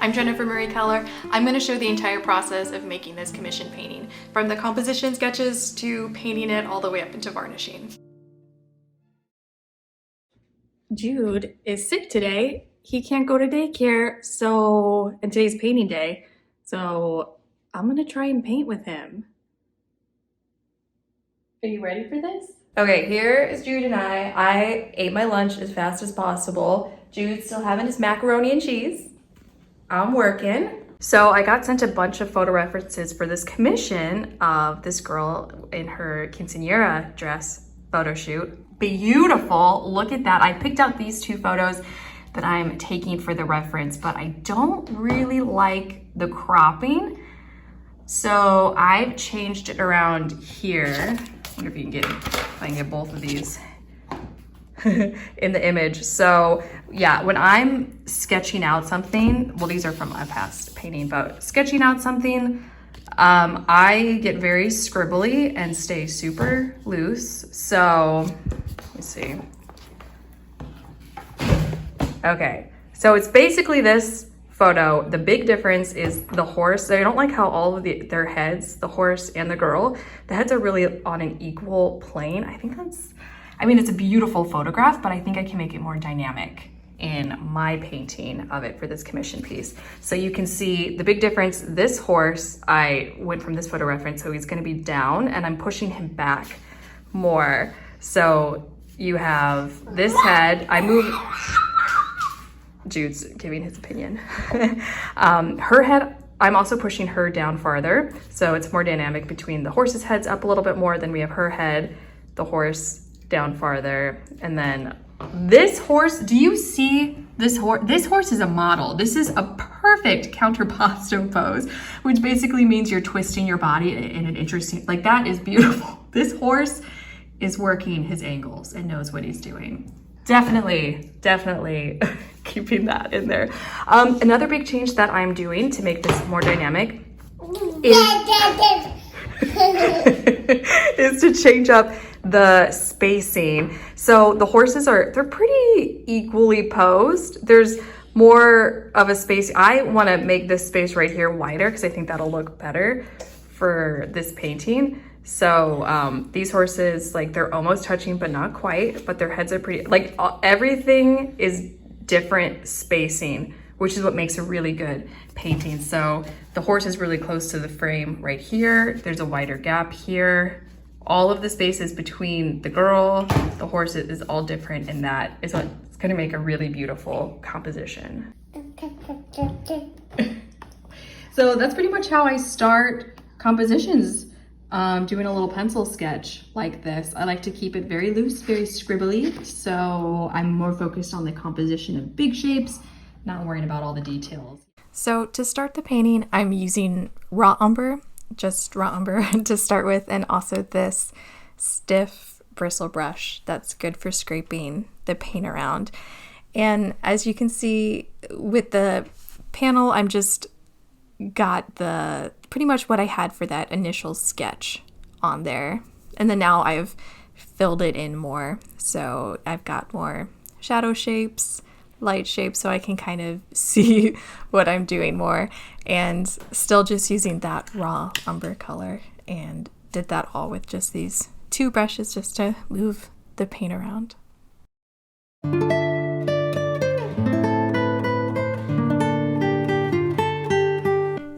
I'm Jennifer Marie Keller. I'm going to show the entire process of making this commission painting, from the composition sketches to painting it all the way up into varnishing. Jude is sick today. He can't go to daycare, and today's painting day, so I'm going to try and paint with him. Are you ready for this? Okay, here is Jude and I ate my lunch as fast as possible. Jude's still having his macaroni and cheese. I'm working. So I got sent a bunch of photo references for this commission of this girl in her quinceanera dress photo shoot. Beautiful, look at that. I picked out these two photos that I'm taking for the reference, but I don't really like the cropping. So I've changed it around here. I wonder if I can get both of these in the image. So yeah, when I'm sketching out something, well, these are from a past painting, but sketching out something, I get very scribbly and stay super loose. So let's see. Okay, so it's basically this photo. The big difference is the horse. I don't like how all of their heads, the horse and the girl, the heads are really on an equal plane. I mean, it's a beautiful photograph, but I think I can make it more dynamic in my painting of it for this commission piece. So you can see the big difference. This horse, I went from this photo reference, so he's gonna be down and I'm pushing him back more. So you have this head, Jude's giving his opinion. Her head, I'm also pushing her down farther. So it's more dynamic between the horse's heads up a little bit more, then we have her head, the horse down farther. And then this horse, do you see this horse? This horse is a model. This is a perfect counterposto pose, which basically means you're twisting your body in an interesting, like that is beautiful. This horse is working his angles and knows what he's doing. Definitely keeping that in there. Another big change that I'm doing to make this more dynamic is to change up the spacing. So the horses they're pretty equally posed. There's more of a space. I want to make this space right here wider because I think that'll look better for this painting. So these horses, like they're almost touching, but not quite, but their heads are pretty, like everything is different spacing, which is what makes a really good painting. So the horse is really close to the frame right here. There's a wider gap here. All of the spaces between the girl, the horse is all different, and that is what's gonna make a really beautiful composition. So that's pretty much how I start compositions. Doing a little pencil sketch like this. I like to keep it very loose, very scribbly, so I'm more focused on the composition of big shapes, not worrying about all the details. So to start the painting, I'm using raw umber, just raw umber to start with, and also this stiff bristle brush that's good for scraping the paint around. And as you can see with the panel, I'm just got pretty much what I had for that initial sketch on there. And then now I've filled it in more. So I've got more shadow shapes, light shapes, so I can kind of see what I'm doing more, and still just using that raw umber color, and did that all with just these two brushes just to move the paint around.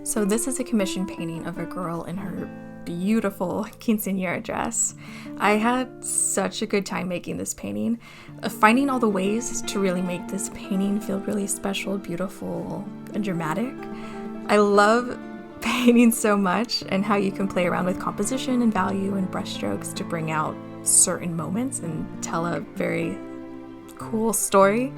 So this is a commission painting of a girl in her beautiful quinceanera dress. I had such a good time making this painting, finding all the ways to really make this painting feel really special, beautiful, and dramatic. I love painting so much, and how you can play around with composition and value and brushstrokes to bring out certain moments and tell a very cool story.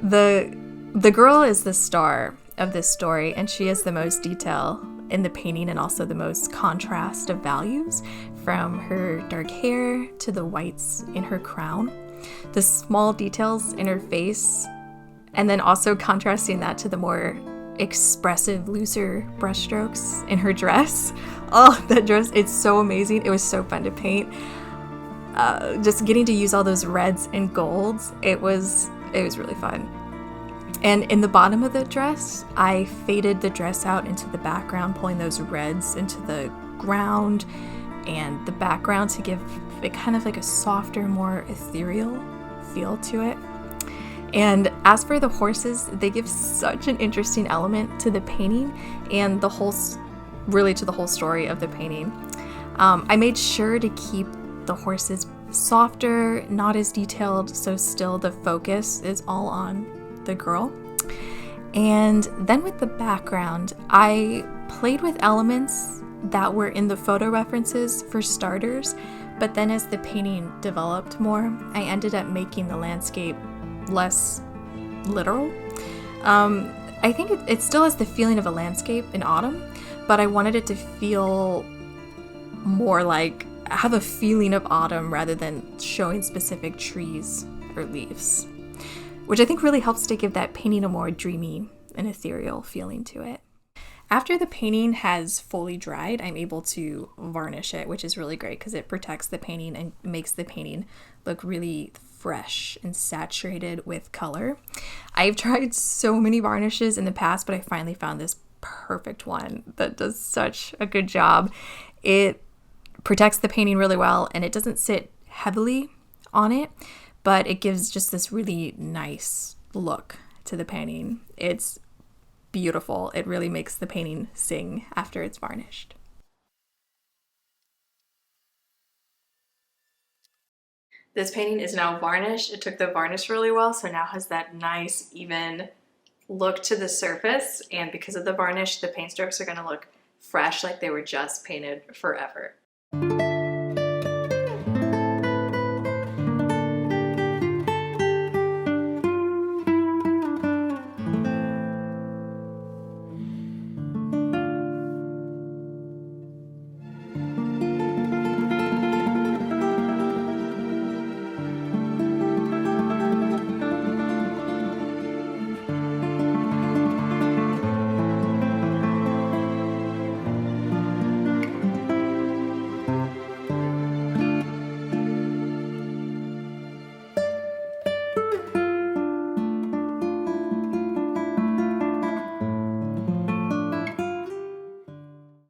The girl is the star of this story, and she has the most detail in the painting and also the most contrast of values, from her dark hair to the whites in her crown, the small details in her face, and then also contrasting that to the more expressive, looser brushstrokes in her dress. Oh, that dress, it's so amazing. It was so fun to paint. Just getting to use all those reds and golds, it was really fun. And in the bottom of the dress, I faded the dress out into the background, pulling those reds into the ground and the background to give it kind of like a softer, more ethereal feel to it. And as for the horses, they give such an interesting element to the painting and the whole, really to the whole story of the painting. I made sure to keep the horses softer, not as detailed, so still the focus is all on the girl. And then with the background, I played with elements that were in the photo references for starters, but then as the painting developed more, I ended up making the landscape less literal. I think it still has the feeling of a landscape in autumn, but I wanted it to feel more like, have a feeling of autumn rather than showing specific trees or leaves, which I think really helps to give that painting a more dreamy and ethereal feeling to it. After the painting has fully dried, I'm able to varnish it, which is really great because it protects the painting and makes the painting look really fresh and saturated with color. I've tried so many varnishes in the past, but I finally found this perfect one that does such a good job. It protects the painting really well and it doesn't sit heavily on it, but it gives just this really nice look to the painting. It's beautiful. It really makes the painting sing after it's varnished. This painting is now varnished. It took the varnish really well, so now has that nice, even look to the surface. And because of the varnish, the paint strokes are going to look fresh, like they were just painted forever.